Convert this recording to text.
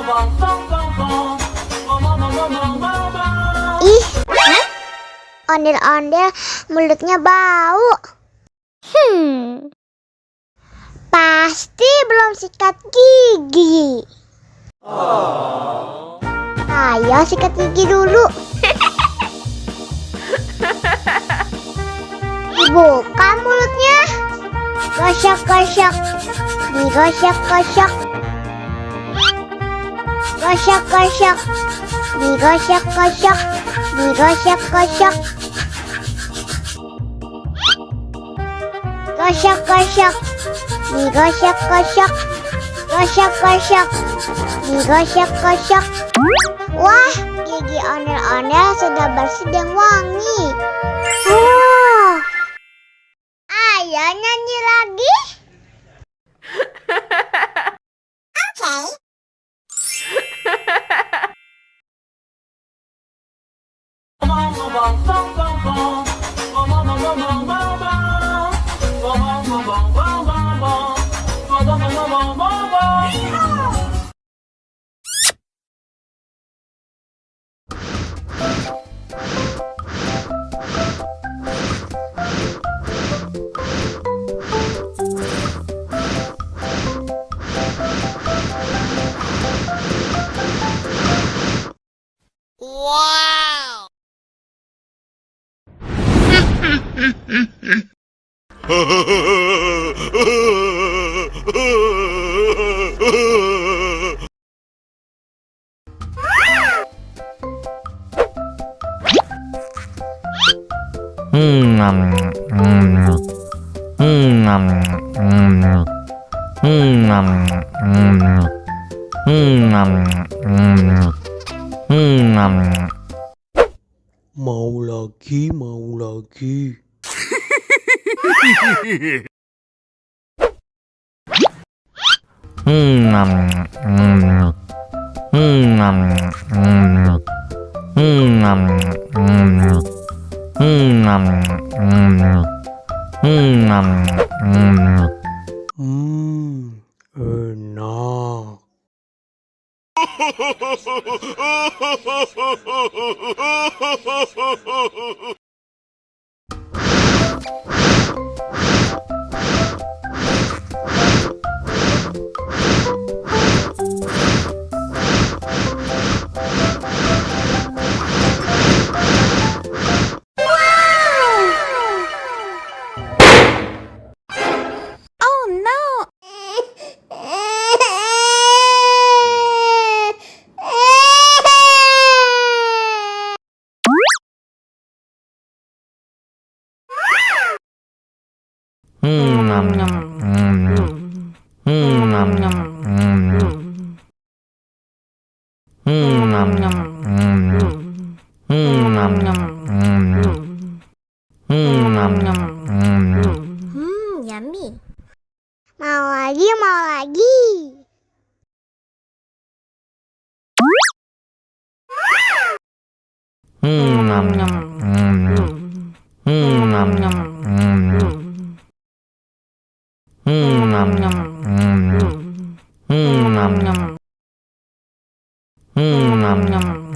Ih, ondel-ondel mulutnya bau. Pasti belum sikat gigi. Ayo sikat gigi dulu. Dibuka mulutnya. Gosok-gosok. Digosok-gosok. Gosok-gosok. Digosok-gosok. Digosok-gosok. Gosok-gosok. Digosok-gosok. Gosok-gosok. Digosok-gosok. Wah, gigi ondel-ondel sudah bersih dan wangi. Ayo nyanyi lagi. Wow! Mau lagi, mau lagi. Enak. Yummy. Mau lagi, mau lagi. Nom nom.